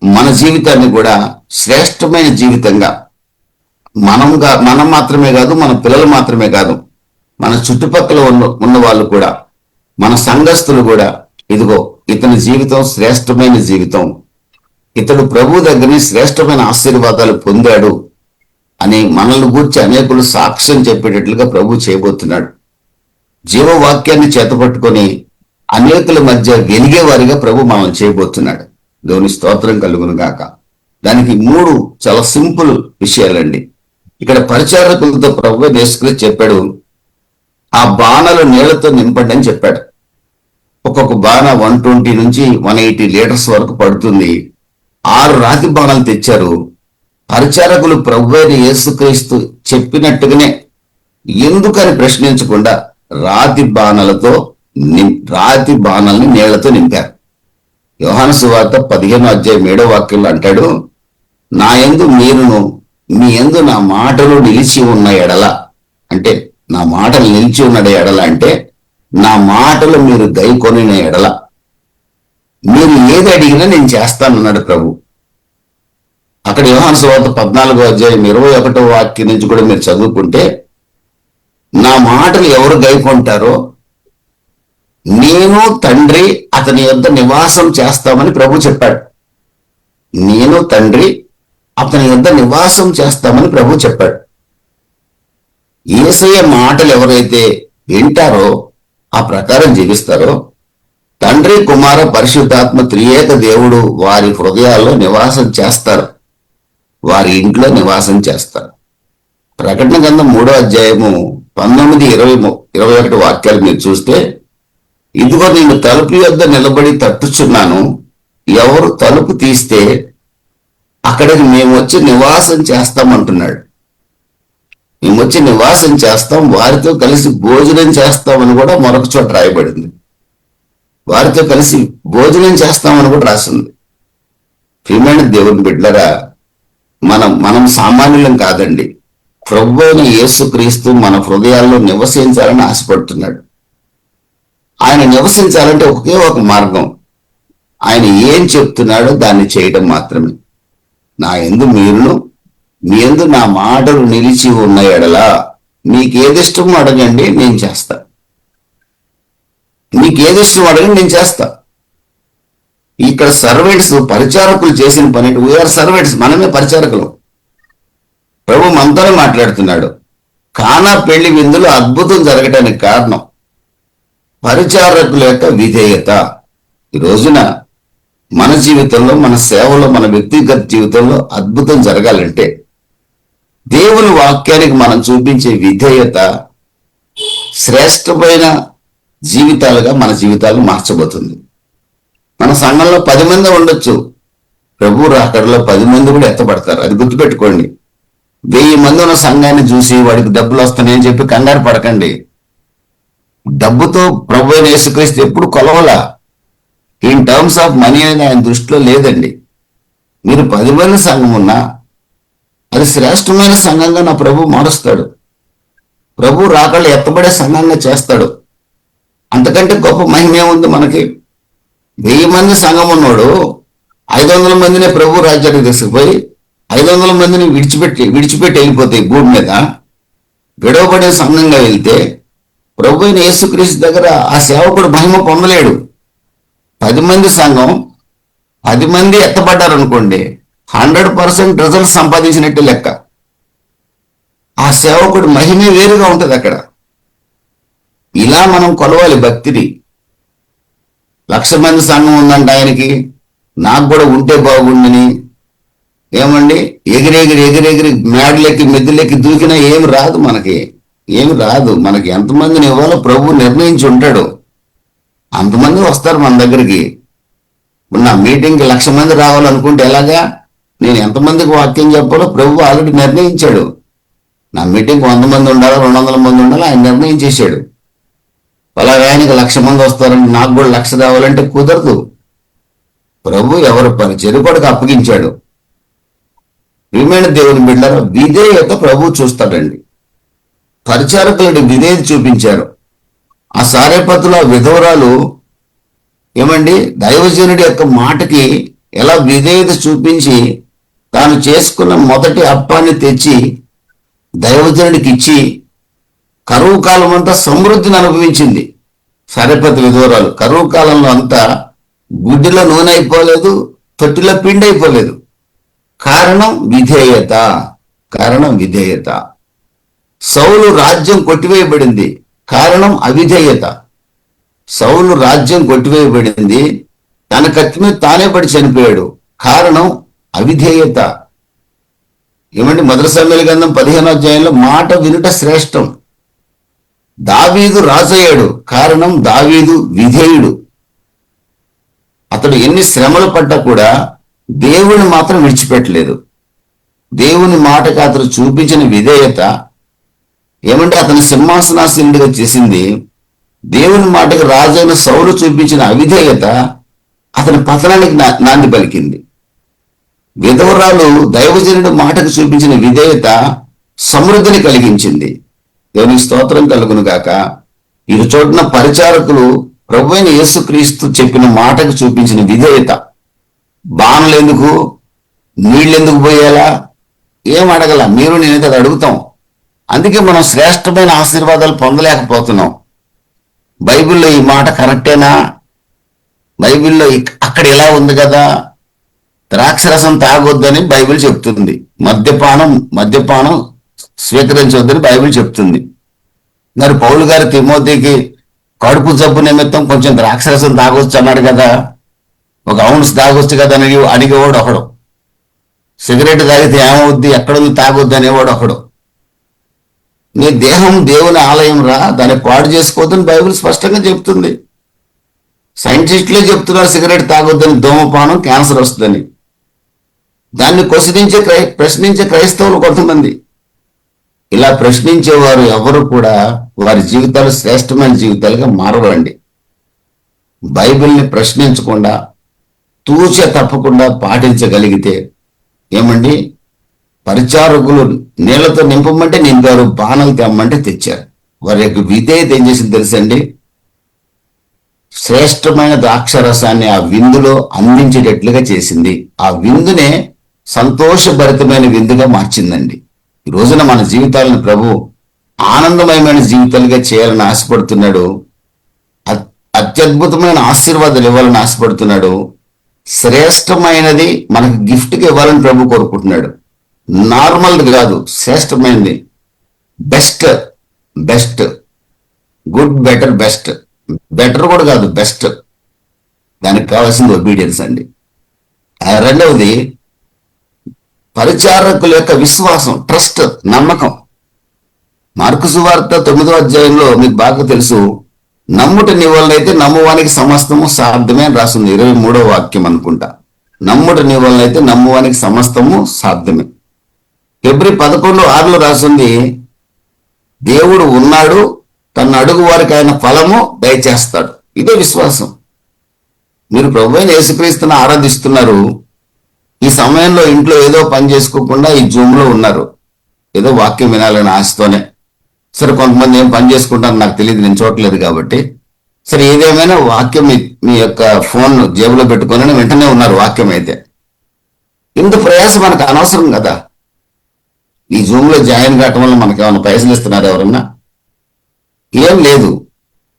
మన జీవితాన్ని కూడా శ్రేష్టమైన జీవితంగా మనం మాత్రమే కాదు, మన పిల్లలు మాత్రమే కాదు, మన చుట్టుపక్కల ఉన్న వాళ్ళు కూడా, మన సంఘస్థులు కూడా, ఇదిగో ఇతని జీవితం శ్రేష్టమైన జీవితం, ఇతడు ప్రభు దగ్గర శ్రేష్టమైన ఆశీర్వాదాలు పొందాడు అని మనల్ని గూర్చి అనేకులు సాక్ష్యం చెప్పేటట్లుగా ప్రభు చేయబోతున్నాడు. జీవవాక్యాన్ని చేతపట్టుకొని అనేకుల మధ్య వెలిగే వారిగా ప్రభు మనల్ని చేయబోతున్నాడు. దేవుని స్తోత్రం కలుగును గాక. దానికి 3 చాలా సింపుల్ విషయాలండి. ఇక్కడ పరిచారకులతో ప్రభు యేసుక్రీస్తు చెప్పాడు, ఆ బాణలు నీళ్లతో నింపండి అని చెప్పాడు. ఒక్కొక్క బాణ 120 నుంచి 180 లీటర్స్ వరకు పడుతుంది. 6 రాతి బాణాలు తెచ్చారు. పరిచారకులు ప్రభు అయిన యేసుక్రీస్తు చెప్పినట్టుగానే ఎందుకని ప్రశ్నించకుండా రాతి బాణల్ని నీళ్లతో నింపారు. యోహాను సువార్త 15వ అధ్యాయం 7వ వాక్యంలో అంటాడు, నా యందు మీరును మీ యందు నా మాటలు నిలిచి ఉన్న ఎడల, అంటే నా మాటలు నిలిచి ఉన్న ఎడల అంటే నా మాటలు మీరు గైకొనిన ఎడల మీరు ఏది అడిగినా నేను చేస్తానన్నాడు ప్రభు. అక్కడ యోహాను సువార్త 14వ అధ్యాయం 21వ వాక్యం నుంచి కూడా మీరు చదువుకుంటే, నా మాటలు ఎవరు గైకొంటారో నేను తండ్రి అతని యొద్ద నివాసం చేస్తామని ప్రభు చెప్పాడు. నేను తండ్రి అతని యొద్ద నివాసం చేస్తామని ప్రభు చెప్పాడు. యేసయ్య మాటలు ఎవరైతే వింటారో ఆ ప్రకారం జీవిస్తారో తండ్రి, కుమార, పరిశుద్ధాత్మ త్రియేక దేవుడు వారి హృదయాల్లో నివాసం చేస్తారు, వారి ఇంట్లో నివాసం చేస్తారు. ప్రకటన గ్రంథం 3వ అధ్యాయము 19, 20, 21 వాక్యాలు మీరు చూస్తే, ఇదిగో నేను తలుపు యొద్ద నిలబడి తట్టుచున్నాను, ఎవరు తలుపు తీస్తే అక్కడికి మేము వచ్చి నివాసం చేస్తామంటున్నాడు. మేము వచ్చి నివాసం చేస్తాం, వారితో కలిసి భోజనం చేస్తామని కూడా మరొక చోట రాయబడింది. వారితో కలిసి భోజనం చేస్తామని కూడా రాసింది. ప్రియమైన దేవుని బిడ్డలారా, మనం సామాన్యులం కాదండి. ప్రభు అయిన యేసుక్రీస్తు మన హృదయాల్లో నివసించాలని ఆశపడుతున్నాడు. ఆయన నివసించాలంటే ఒకే ఒక మార్గం, ఆయన ఏం చెప్తున్నాడో దాన్ని చేయడం మాత్రమే. నా యందు మీరును మీ యందు నా మాటలు నిలిచి ఉన్న ఎడలా మీకేదిష్టమో అడగండి నేను చేస్తా. మీకేదిష్టం అడగండి నేను చేస్తా. ఇక్కడ సర్వెంట్స్, పరిచారకులు చేసిన పని, వీఆర్ సర్వెంట్స్, మనమే పరిచారకులు. ప్రభు మనతోనే మాట్లాడుతున్నాడు. కానా పెళ్లి విందులో అద్భుతం జరగటానికి కారణం పరిచారకుల యొక్క విధేయత. ఈ రోజున మన జీవితంలో, మన సేవలో, మన వ్యక్తిగత జీవితంలో అద్భుతం జరగాలంటే దేవుని వాక్యానికి మనం చూపించే విధేయత శ్రేష్టమైన జీవితాలుగా మన జీవితాలను మార్చబోతుంది. మన సంఘంలో 10 మంది ఉండొచ్చు, ప్రభు రాకడలో 10 మంది కూడా ఎత్తపడతారు. అది గుర్తుపెట్టుకోండి. 1000 మంది ఉన్న సంఘాన్ని చూసి వాడికి డబ్బులు వస్తాయని చెప్పి కంగారు పడకండి. డబ్బుతో ప్రభు అయిన యేసుక్రీస్తు ఎప్పుడు కొలవలా. ఇన్ టర్మ్స్ ఆఫ్ మనీ అనేది ఆయన దృష్టిలో లేదండి. మీరు 10 మంది సంఘం ఉన్నా అది శ్రేష్టమైన సంఘంగా నా ప్రభు మారుస్తాడు. ప్రభు రాకళ్ళు ఎత్తబడే సంఘంగా చేస్తాడు. అంతకంటే గొప్ప మహిమే ఉంది మనకి. 1000 మంది సంఘం ఉన్నాడు 500 మందినే ప్రభు రాజ్యానికి తీసుకుపోయి 500 మందిని విడిచిపెట్టి వెళ్ళిపోతాయి భూమి మీద. విడవబడే సంఘంగా వెళ్తే ప్రభు అయిన యేసుక్రీస్తు దగ్గర ఆ సేవకుడు మహిమ పొందలేడు. 10 మంది సంఘం, 10 మంది ఎత్తబడ్డారు అనుకోండి, 100% రిజల్ట్ సంపాదించినట్టు లెక్క. ఆ సేవకుడు మహిమే వేరుగా ఉంటుంది అక్కడ. ఇలా మనం కొలవాలి భక్తిని. 1,00,000 మంది సంఘం ఉందంట ఆయనకి, నాకు కూడా ఉంటే బాగుండని ఏమండి ఎగిరెగిరి మేడలెక్కి మెద్దులెక్కి దూకినా ఏమి రాదు. ఏమి రాదు. మనకి ఎంతమందిని ఇవ్వాలో ప్రభు నిర్ణయించి ఉంటాడు. అంతమంది వస్తారు మన దగ్గరికి. నా మీటింగ్కి 1,00,000 మంది రావాలనుకుంటే ఎలాగా? నేను ఎంతమందికి వాక్యం చెప్పాలో ప్రభు ఆల్రెడీ నిర్ణయించాడు. నా మీటింగ్ 100 మంది ఉండాలా, 200 మంది ఉండాలా ఆయన నిర్ణయించేశాడు. పలాగాయనికి 1,00,000 మంది వస్తారంటే నాకు కూడా 1,00,000 రావాలంటే కుదరదు. ప్రభు ఎవరు చెరుపడికి అప్పగించాడు. ప్రియమైన దేవుని బిడ్డలారా, విధేయత ప్రభు చూస్తాడండి. పరిచారకులని విధేయత చూపించారు. ఆ సారేపత్తుల విధవరాలు ఏమండి దైవజనుడి యొక్క మాటకి ఎలా విధేయత చూపించి తాను చేసుకున్న మొదటి అప్పాన్ని తెచ్చి దైవజనుడికి ఇచ్చి కరువు కాలం అంతా సమృద్ధిని అనుభవించింది. సారేపత్తి విధవరాలు కరువు కాలంలో అంతా గుడ్డిలో నూనె అయిపోలేదు, తొట్టిలో పిండి అయిపోలేదు. కారణం విధేయత. కారణం విధేయత. సౌలు రాజ్యం కొట్టివేయబడింది, కారణం అవిధేయత. సౌలు రాజ్యం కొట్టివేయబడింది, తన కత్తి మీద తానే పడి చనిపోయాడు, కారణం అవిధేయత. ఏమంటే 1 సమూయేలు గ్రంథం 15వ అధ్యాయంలో మాట వినుట శ్రేష్టం. దావీదు రాజయ్యాడు, కారణం దావీదు విధేయుడు. అతడు ఎన్ని శ్రమలు పడ్డా కూడా దేవుని మాత్రం విడిచిపెట్టలేదు. దేవుని మాటకి అతడు చూపించిన విధేయత ఏమంటే అతని సింహాసనాసీనుడిగా చేసింది. దేవుని మాటకి రాజైన సౌలు చూపించిన అవిధేయత అతని పతనానికి నాంది పలికింది. విధవరాలు దైవజనుడి మాటకు చూపించిన విధేయత సమృద్ధిని కలిగించింది. దేవుని స్తోత్రం కలుగును గాక. ఈ చోటున పరిచారకులు ప్రభువైన యేసుక్రీస్తు చెప్పిన మాటకు చూపించిన విధేయత. బాణలు ఎందుకు, నీళ్ళెందుకు పోయేలా ఏం అడగల, మీరు నేనైతే అది అడుగుతాం. అందుకే మనం శ్రేష్టమైన ఆశీర్వాదాలు పొందలేకపోతున్నాం. బైబిల్లో ఈ మాట కరెక్టేనా, బైబిల్లో అక్కడ ఇలా ఉంది కదా, ద్రాక్షరసం తాగొద్దని బైబిల్ చెప్తుంది, మద్యపానం స్వీకరించవద్దని బైబిల్ చెప్తుంది. మరి పౌలు గారు తిమోతికి కడుపు జబ్బు నిమిత్తం కొంచెం ద్రాక్షరసం తాగొచ్చు అన్నాడు కదా, 1 ఔన్స్ తాగొచ్చు కదా అని అడిగేవాడు ఒకడు. సిగరెట్ తాగితే ఏమవుద్ది, ఎక్కడుంది తాగొద్దు అనేవాడు ఒకడు. నీ దేహం దేవుని ఆలయం రా, దాన్ని పాడు చేసుకోవద్దని బైబిల్ స్పష్టంగా చెప్తుంది. సైంటిస్టులే చెప్తున్నారు సిగరెట్ తాగొద్దని, ధూమపానం క్యాన్సర్ వస్తుందని. దాన్ని ప్రశ్నించే క్రైస్తవులు కొంతమంది. ఇలా ప్రశ్నించేవారు ఎవరు కూడా వారి జీవితాలు శ్రేష్టమైన జీవితాలుగా మారవండి. బైబిల్ని ప్రశ్నించకుండా తూచ తప్పకుండా పాటించగలిగితే ఏమండి, పరిచారకులు నీళ్లతో నింపమంటే నింపారు, బాణలు తెమ్మంటే తెచ్చారు. వారి యొక్క విధేయత ఏం చేసింది తెలుసండి, శ్రేష్టమైన ద్రాక్షరసాన్ని ఆ విందులో అందించేటట్లుగా చేసింది. ఆ విందునే సంతోషభరితమైన విందుగా మార్చిందండి. ఈ రోజున మన జీవితాలను ప్రభు ఆనందమయమైన జీవితాలుగా చేయాలని ఆశపడుతున్నాడు. అత్యద్భుతమైన ఆశీర్వాదాలు ఇవ్వాలని ఆశపడుతున్నాడు. శ్రేష్టమైనది మనకు గిఫ్ట్గా ఇవ్వాలని ప్రభు కోరుకుంటున్నాడు. నార్మల్ది కాదు, శ్రేష్టమైనది. Best, good, better, best. Better కూడా కాదు, బెస్ట్. దానికి కావాల్సింది ఒబీడియన్స్ అండి. రెండవది పరిచారకుల యొక్క విశ్వాసం, ట్రస్ట్, నమ్మకం. మార్కు సువార్త 9వ అధ్యాయంలో మీకు బాగా తెలుసు, నమ్ముట నీ వలనైతే నమ్మువానికి సమస్తము సాధ్యమే అని రాస్తుంది. 23వ వాక్యం అనుకుంటా. నమ్ముట నీ వలనైతే నమ్మువానికి సమస్తము సాధ్యమే. ఫిబ్రవరి 11:6 రాస్తుంది, దేవుడు ఉన్నాడు, తన అడుగు వారికి ఆయన ఫలము దయచేస్తాడు. ఇదే విశ్వాసం. మీరు ప్రభువైన యేసుక్రీస్తుని ఆరాధిస్తున్నారు, ఈ సమయంలో ఇంట్లో ఏదో పని చేసుకోకుండా ఈ జూమ్లో ఉన్నారు, ఏదో వాక్యం వినాలని ఆశతోనే. సరే, కొంతమంది ఏం పని చేసుకుంటారు నాకు తెలియదు, నేను చూడలేదు కాబట్టి. సరే, ఏదేమైనా వాక్యం మీ యొక్క ఫోన్ జేబులో పెట్టుకొని వెంటనే ఉన్నారు. వాక్యం అయితే ఇంత ప్రయాసం మనకు అనవసరం కదా. ఈ జూమ్లో జాయిన్ కావటం వల్ల మనకి ఏమైనా పైసలు ఇస్తున్నారు ఎవరన్నా? ఏం లేదు.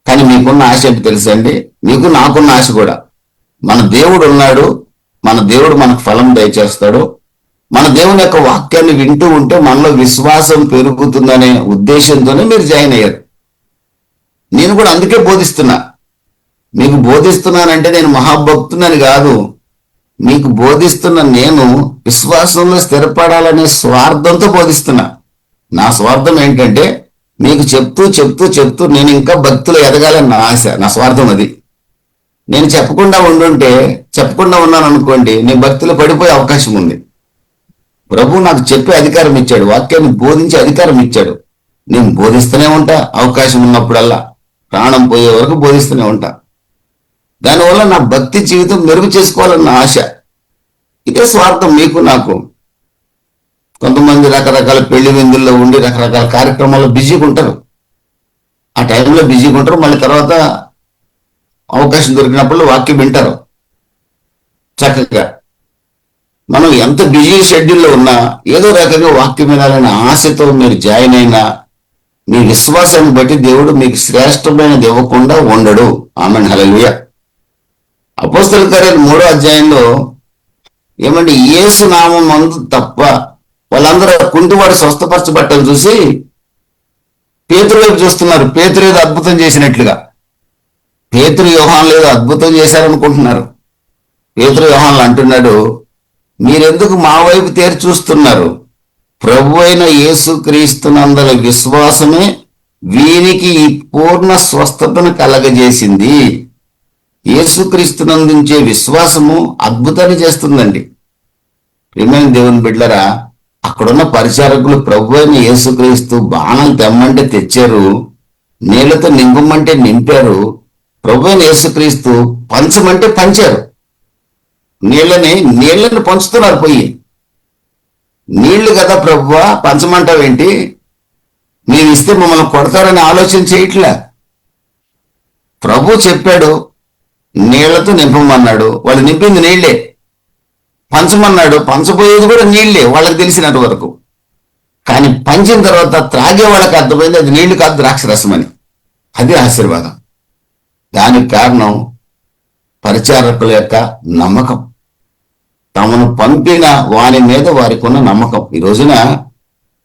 కానీ మీకున్న ఆశ ఏంటి తెలుసండి, మీకు నాకున్న ఆశ కూడా. మన దేవుడు ఉన్నాడు, మన దేవుడు మనకు ఫలం దయచేస్తాడు. మన దేవుని యొక్క వాక్యాన్ని వింటూ ఉంటే మనలో విశ్వాసం పెరుగుతుందనే ఉద్దేశంతోనే మీరు జాయిన్ అయ్యారు. నేను కూడా అందుకే బోధిస్తున్నా. మీకు బోధిస్తున్నానంటే నేను మహాభక్తునని కాదు, మీకు బోధిస్తున్న నేను విశ్వాసంలో స్థిరపడాలనే స్వార్థంతో బోధిస్తున్నా. నా స్వార్థం ఏంటంటే మీకు చెప్తూ నేను ఇంకా భక్తులు ఎదగాలని నా ఆశ, నా స్వార్థం అది. నేను చెప్పకుండా ఉన్నాను అనుకోండి, నేను భక్తులు పడిపోయే అవకాశం ఉంది. ప్రభు నాకు చెప్పే అధికారం ఇచ్చాడు, వాక్యాన్ని బోధించే అధికారం ఇచ్చాడు. నేను బోధిస్తూనే ఉంటా అవకాశం ఉన్నప్పుడల్లా. ప్రాణం పోయే వరకు బోధిస్తూనే ఉంటా. దానివల్ల నా భక్తి జీవితం మెరుగు చేసుకోవాలన్న ఆశ. ఇదే స్వార్థం మీకు నాకు. కొంతమంది రకరకాల పెళ్లి విందుల్లో ఉండి రకరకాల కార్యక్రమాల్లో బిజీగా ఉంటారు. ఆ టైంలో బిజీగా ఉంటారు. మళ్ళీ తర్వాత అవకాశం దొరికినప్పుడు వాక్యం వింటారు చక్కగా. మనం ఎంత బిజీ షెడ్యూల్లో ఉన్నా ఏదో రకంగా వాక్యం వినాలనే ఆశతో మీరు జాయిన్ అయినా మీ విశ్వాసాన్ని బట్టి దేవుడు మీకు శ్రేష్టమైనది ఇవ్వకుండా ఉండడు. ఆమేన్, హల్లెలూయా. అపోస్తలుల కార్యాలు 3వ అధ్యాయంలో ఏమంటే యేసు నామం మందు తప్ప వాళ్ళందరూ కుంటివాడు స్వస్థపరచబట్టని చూసి పేతురు వైపు చూస్తున్నారు. పేతురు ఏదో అద్భుతం చేసినట్లుగా. పేతురు యోహానులు ఏదో అద్భుతం చేశారనుకుంటున్నారు. పేతురు యోహానులు అంటున్నాడు, మీరెందుకు మా వైపు తేరి చూస్తున్నారు? ప్రభు అయిన యేసుక్రీస్తునందరి విశ్వాసమే వీనికి ఈ పూర్ణ స్వస్థతను కలగజేసింది. యేసుక్రీస్తునందుంచే విశ్వాసము అద్భుతాన్ని చేస్తుందండి. ప్రియమైన దేవుని బిడ్డలారా, అక్కడున్న పరిచారకులు ప్రభు అయిన యేసుక్రీస్తు బాణం తెమ్మంటే తెచ్చారు, నీళ్లతో నింపమంటే నింపారు. ప్రభు అయిన యేసుక్రీస్తు పంచమంటే పంచారు. నీళ్ళని పంచుతున్నారు. పోయి నీళ్లు కదా ప్రభువా పంచమంటావేంటి, మీరు ఇస్తే మమ్మల్ని కొడతారని ఆలోచన చేయట్లే. ప్రభు చెప్పాడు నీళ్లతో నింపమన్నాడు, వాళ్ళు నింపింది నీళ్లే. పంచమన్నాడు, పంచబోయేది కూడా నీళ్లే వాళ్ళకి తెలిసినంత వరకు. కానీ పంచిన తర్వాత త్రాగే వాళ్ళకి అర్థమైంది అది నీళ్లు కాదు, ద్రాక్షరసం అని. అది ఆశీర్వాదం. దానికి కారణం పరిచారకుల యొక్క నమ్మకం, తమను పంపిన వారి మీద వారికి ఉన్న నమ్మకం. ఈ రోజున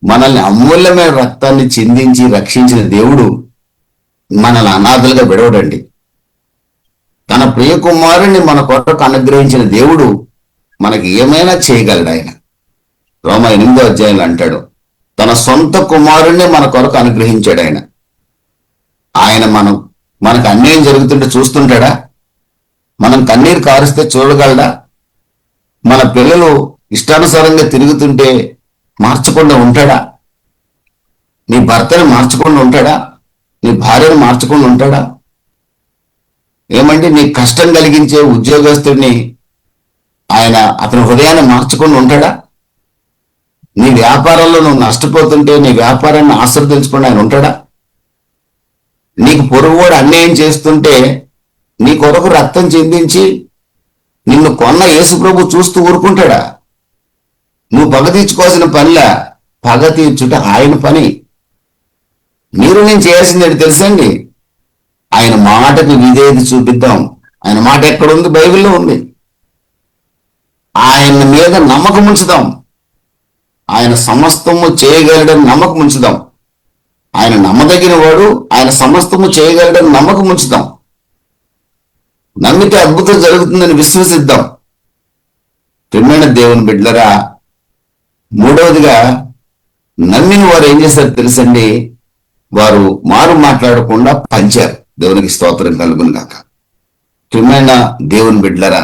మనల్ని అమూల్యమైన రక్తాన్ని చిందించి రక్షించిన దేవుడు మనల్ని అనాథలుగా విడవడండి. తన ప్రియ కుమారుణ్ణి మన కొరకు అనుగ్రహించిన దేవుడు మనకి ఏమైనా చేయగలడు. ఆయన రోమా 8వ అధ్యాయంలో అంటాడు, తన సొంత కుమారుణ్ణి మన కొరకు అనుగ్రహించాడు. ఆయన మనకు అన్యాయం జరుగుతుంటే చూస్తుంటాడా? మనం కన్నీరు కారుస్తే చూడగలడా? మన పిల్లలు ఇష్టానుసారంగా తిరుగుతుంటే మార్చకుండా ఉంటాడా? నీ భర్తని మార్చకుండా ఉంటాడా? నీ భార్యను మార్చకుండా ఉంటాడా? ఏమంటే నీ కష్టం కలిగించే ఉద్యోగస్తుడిని అతని హృదయాన్ని మార్చకుండా ఉంటాడా? నీ వ్యాపారంలో నువ్వు నష్టపోతుంటే నీ వ్యాపారాన్ని ఆశీర్వదించకుండా ఆయన ఉంటాడా? నీకు పొరుగువాడు అన్యాయం చేస్తుంటే నీ కొరకు రక్తం చెందించి నిన్ను కొన్న యేసు ప్రభు చూస్తూ ఊరుకుంటాడా? నువ్వు పగ తీర్చుకోవాల్సిన పనిలా, పగ తీర్చుట ఆయన పని. మీరు నేను చేయాల్సింది ఏంటి తెలుసండి? ఆయన మాటకు విధేయత చూపిద్దాం. ఆయన మాట ఎక్కడ ఉంది? బైబిల్లో ఉంది. ఆయన మీద నమ్మకం ఉంచుదాం. ఆయన సమస్తము చేయగలడని నమ్మకం ఉంచుదాం. ఆయన నమ్మదగిన వాడు, ఆయన సమస్తము చేయగలడని నమ్మకం ఉంచుదాం. నమ్మితే అద్భుతం జరుగుతుందని విశ్వసిద్దాం. ప్రియమైన దేవుని బిడ్డలరా, మూడవదిగా నమ్మిన వారు ఏం చేస్తారు తెలుసండి? వారు మారు మాట్లాడకుండా పంచారు. దేవునికి స్తోత్రం కలుగును గాక. ప్రియమైన దేవుని బిడ్డలరా,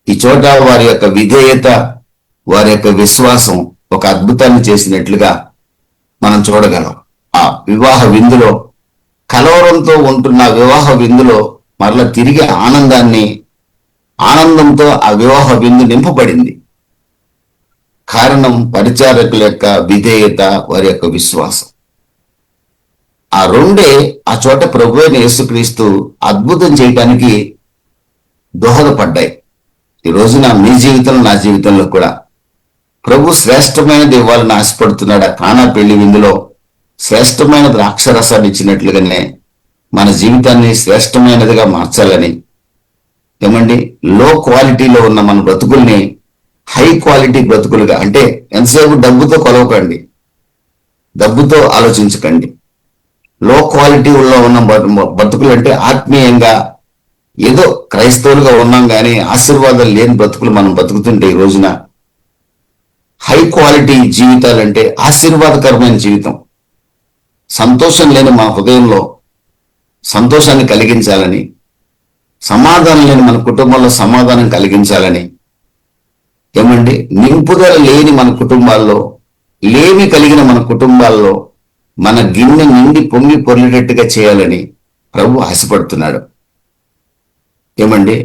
ఈ చోట వారి యొక్క విధేయత, వారి యొక్క విశ్వాసం ఒక అద్భుతాన్ని చేసినట్లుగా మనం చూడగలం. ఆ వివాహ విందులో, కలవరంతో ఉంటున్న వివాహ విందులో మరలా తిరిగి ఆనందంతో ఆ వివాహ విందు నింపబడింది. కారణం పరిచారకుల యొక్క విధేయత, వారి యొక్క విశ్వాసం. ఆ రెండే ఆ చోట ప్రభు అయిన యేసుక్రీస్తు అద్భుతం చేయటానికి దోహదపడ్డాయి. ఈ రోజున మీ జీవితంలో, నా జీవితంలో కూడా ప్రభు శ్రేష్టమైనది ఇవ్వాలని ఆశపడుతున్నాడు. ఆ కానా పెళ్లి విందులో శ్రేష్టమైన ద్రాక్షరసాన్ని ఇచ్చినట్లుగానే మన జీవితాన్ని శ్రేష్టమైనదిగా మార్చాలని, ఏమండి, లో క్వాలిటీలో ఉన్న మన బ్రతుకుల్ని హై క్వాలిటీ బ్రతుకులుగా, అంటే ఎంతసేపు డబ్బుతో కొలవకండి, డబ్బుతో ఆలోచించకండి. లో క్వాలిటీలో ఉన్న బ్రతుకులు అంటే ఆత్మీయంగా ఏదో క్రైస్తవులుగా ఉన్నాం కానీ ఆశీర్వాదాలు లేని బ్రతుకులు మనం బతుకుతుంటే, ఈ రోజున హై క్వాలిటీ జీవితాలంటే ఆశీర్వాదకరమైన జీవితం. సంతోషం లేని మా హృదయంలో సంతోషాన్ని కలిగించాలని, సమాధానం లేని మన కుటుంబంలో సమాధానం కలిగించాలని, ఏమండి, నింపుదల లేని మన కుటుంబాల్లో, లేమి కలిగిన మన కుటుంబాల్లో మన గిన్నె నిండి పొంగి పొర్లేటట్టుగా చేయాలని ప్రభు ఆశపడుతున్నాడు. ఏమండి,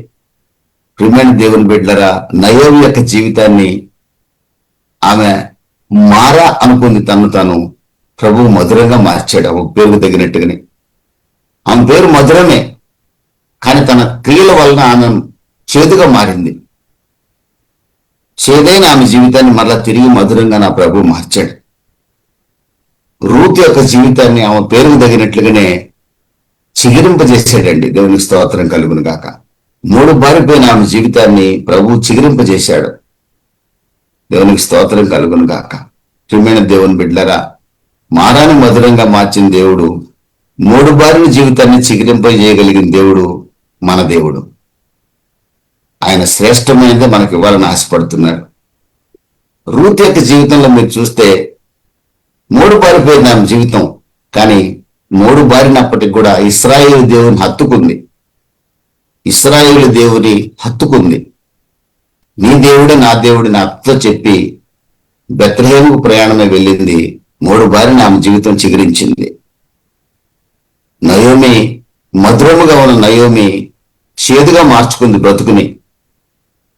ప్రియమైన దేవుని బిడ్డలారా, నయోమి యొక్క జీవితాన్ని ఆమె మారా అనుకుంది, తను ప్రభు మధురంగా మార్చాడు. ఆమె పేరుకు తగినట్టుగానే. ఆమె పేరు మధురమే, కానీ తన క్రియల వలన ఆమె చేదుగా మారింది. చేదైన ఆమె జీవితాన్ని మరలా తిరిగి మధురంగా నా ప్రభు మార్చాడు. రూత్ యొక్క జీవితాన్ని ఆమె పేరుకు తగినట్లుగానే చిగిరింపజేశాడండి. దేవునికి స్తోత్రం కలుగును గాక. 3 బారిపోయిన ఆమె జీవితాన్ని ప్రభు చిగిరింపజేశాడు. దేవునికి స్తోత్రం కలుగును గాక. ప్రియమైన దేవుని బిడ్డలారా, మారాన్ని మధురంగా మార్చిన దేవుడు 3 బారిన జీవితాన్ని చిగిరింపజేయగలిగిన దేవుడు మన దేవుడు. ఆయన శ్రేష్టమైనది మనకి ఇవ్వాలని ఆశపడుతున్నాడు. రూత్ యొక్క జీవితంలో మీరు చూస్తే 3 బారిపోయిన ఆమె జీవితం, కానీ 3 బారినప్పటికి కూడా ఇశ్రాయేలు దేవుని హత్తుకుంది. ఇశ్రాయేలు దేవుని హత్తుకుంది. నీ దేవుడు నా దేవుడు నాతో చెప్పి బెత్లెహేముకు ప్రయాణమే వెళ్ళింది. 3 బారిన ఆమె జీవితం చిగురించింది. నయోమి, మధురముగా ఉన్న నయోమి చేదుగా మార్చుకుంది బ్రతుకుని.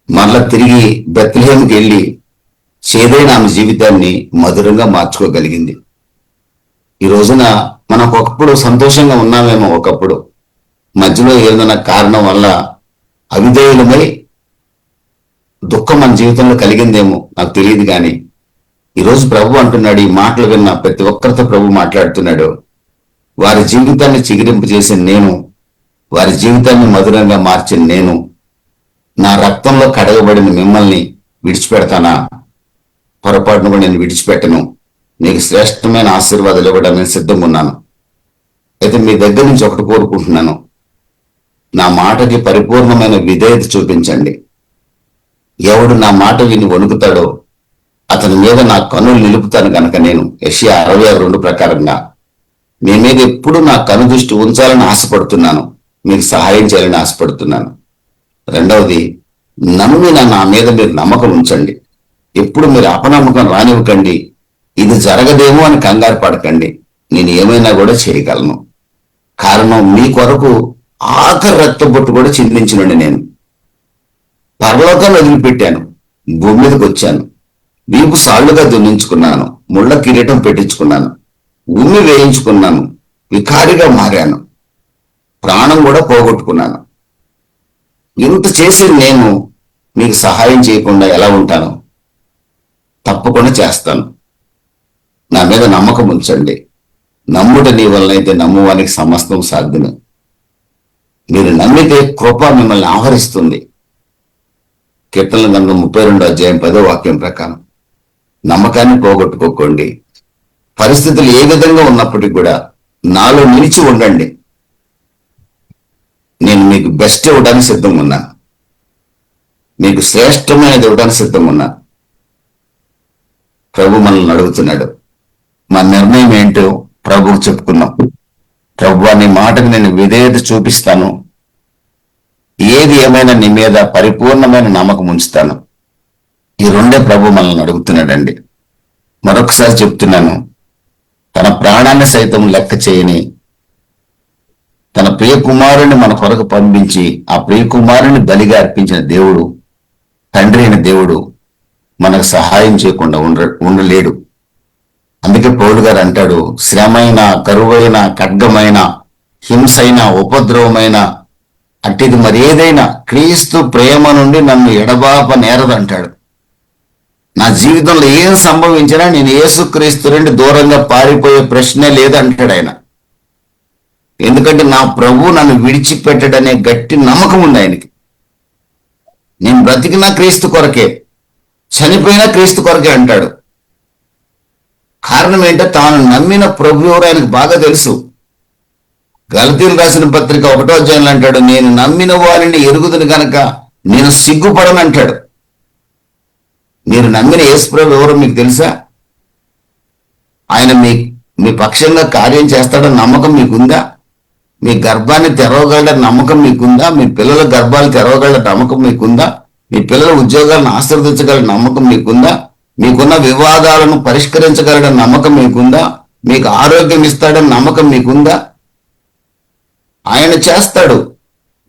మరలా తిరిగి బెత్లెహేముకి వెళ్ళి చేదైన ఆమె జీవితాన్ని మధురంగా మార్చుకోగలిగింది. ఈ రోజున మనం ఒకప్పుడు సంతోషంగా ఉన్నామేమో, ఒకప్పుడు మధ్యలో ఏదైనా కారణం వల్ల అవిధేయులమై దుఃఖం మన జీవితంలో కలిగిందేమో, నాకు తెలియదు. కానీ ఈరోజు ప్రభు అంటున్నాడు, ఈ మాటలు విన్న ప్రతి ఒక్కరితో ప్రభు మాట్లాడుతున్నాడు. వారి జీవితాన్ని చిగిరింపజేసిన నేను, వారి జీవితాన్ని మధురంగా మార్చిన నేను, నా రక్తంలో కడగబడిన మిమ్మల్ని విడిచిపెడతానా? పొరపాటును కూడా నేను విడిచిపెట్టను. మీకు శ్రేష్టమైన ఆశీర్వాదాలు ఇవ్వడానికి సిద్ధంగా ఉన్నాను. అయితే మీ దగ్గర నుంచి ఒకటి కోరుకుంటున్నాను, నా మాటకి పరిపూర్ణమైన విధేయత చూపించండి. ఎవడు నా మాట విని వణుకుతాడో అతని మీద నా కన్నులు నిలుపుతాను కనుక నేను యెషయా 66:2 ప్రకారంగా మీ మీద ఎప్పుడు నా కను దృష్టి ఉంచాలని ఆశపడుతున్నాను, మీకు సహాయం చేయాలని ఆశపడుతున్నాను. రెండవది, నమ్మిన నా మీద మీరు నమ్మకం ఉంచండి. ఎప్పుడు మీరు అపనమ్మకం రానివ్వకండి. ఇది జరగదేమో అని కంగారు పడకండి. నేను ఏమైనా కూడా చేయగలను. కారణం, మీ కొరకు ఆఖరి రక్తబొట్టు కూడా చిందించినండి. నేను పరలోకాన్ని వదిలిపెట్టాను, భూమి మీదకి వచ్చాను, వీపు సాళ్లుగా దున్నించుకున్నాను, ముళ్ళ కిరీటం పెట్టించుకున్నాను, ఉమ్మి వేయించుకున్నాను, వికారిగా మారాను, ప్రాణం కూడా పోగొట్టుకున్నాను. ఇంత చేసి నేను మీకు సహాయం చేయకుండా ఎలా ఉంటాను? తప్పకుండా చేస్తాను. నా మీద నమ్మకం ఉంచండి. నమ్ముట నీ వలనైతే నమ్మువానికి సమస్తం సాధ్యమే. మీరు నమ్మితే కృప మిమ్మల్ని ఆహరిస్తుంది. కీర్తనల గ్రంథం 32:10 ప్రకారం నమ్మకాన్ని పోగొట్టుకోకండి. పరిస్థితులు ఏ విధంగా ఉన్నప్పటికీ కూడా నాలో నిలిచి ఉండండి. నేను మీకు బెస్ట్ ఇవ్వడానికి సిద్ధంగా ఉన్నాను. మీకు శ్రేష్టమైనది ఇవ్వడానికి సిద్ధంగా ఉన్నాను. ప్రభు మనల్ని అడుగుతున్నాడు. మన నిర్ణయం ఏంటో ప్రభువు చెప్పుకున్నాం. ప్రభు నీ మాటకు నేను విధేయత చూపిస్తాను, ఏది ఏమైనా నీ మీద పరిపూర్ణమైన నమ్మకం ఉంచుతాను. ఈ 2 ప్రభు మనల్ని అడుగుతున్నాడండి. మరొకసారి చెప్తున్నాను, తన ప్రాణాన్ని సైతం లెక్క చేయని తన ప్రియ కుమారుని మన కొరకు పంపించి ఆ ప్రియ కుమారుని బలిగా అర్పించిన దేవుడు, తండ్రి అయిన దేవుడు మనకు సహాయం చేయకుండా ఉండలేడు. అందుకే పౌలు గారు అంటాడు, శ్రమైన, కరువైన, ఖడ్గమైన, హింసైన, ఉపద్రవమైన అట్టిది మరి ఏదైనా క్రీస్తు ప్రేమ నుండి నన్ను ఎడబాప నేరదు అంటాడు. నా జీవితంలో ఏం సంభవించినా నేను యేసుక్రీస్తు నుండి దూరంగా పారిపోయే ప్రశ్నే లేదంటాడు ఆయన. ఎందుకంటే నా ప్రభు నన్ను విడిచిపెట్టడనే గట్టి నమ్మకం ఉంది ఆయనకి. నేను బ్రతికినా క్రీస్తు కొరకే, చనిపోయినా క్రీస్తు కొరకే అంటాడు. కారణం ఏంటో తాను నమ్మిన ప్రభు ఎవరు ఆయనకు బాగా తెలుసు. గలతీయులు రాసిన పత్రిక 1వ అధ్యాయంలో అంటాడు, నేను నమ్మిన వారిని ఎరుగుదును గనక నేను సిగ్గుపడను అంటాడు. మీరు నమ్మిన యేసు ప్రభు ఎవరో మీకు తెలుసా? ఆయన మీ పక్షంగా కార్యం చేస్తాడని నమ్మకం మీకుందా? మీ గర్భాన్ని తెరవగలడని నమ్మకం మీకుందా? మీ పిల్లల గర్భాలు తెరవగల నమ్మకం మీకుందా? మీ పిల్లల ఉద్యోగాలను ఆశీర్వదించగల నమ్మకం మీకుందా? మీకున్న వివాదాలను పరిష్కరించగలడని నమ్మకం మీకుందా? మీకు ఆరోగ్యం ఇస్తాడని నమ్మకం మీకుందా? ఆయన చేస్తాడు.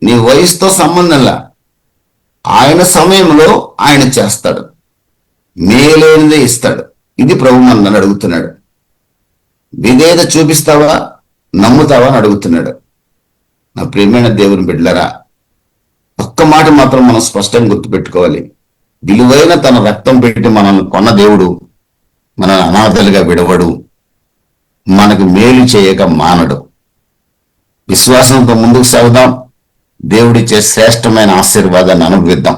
నీ వయసుతో సంబంధంలా ఆయన సమయంలో ఆయన చేస్తాడు. మేలైనదే ఇస్తాడు. ఇది ప్రభు మనల్ని అడుగుతున్నాడు. విధేయత చూపిస్తావా, నమ్ముతావా అని అడుగుతున్నాడు. నా ప్రియమైన దేవుని బిడ్డలరా, ఒక్క మాట మాత్రం మనం స్పష్టంగా గుర్తుపెట్టుకోవాలి. విలువైన తన రక్తం పెట్టి మనల్ని కొన్న దేవుడు మన అనాథలుగా విడవడు, మనకు మేలు చేయక మానడు. విశ్వాసంతో ముందుకు సాగుదాం. దేవుడిచ్చే శ్రేష్టమైన ఆశీర్వాదాన్ని అనుభవిద్దాం.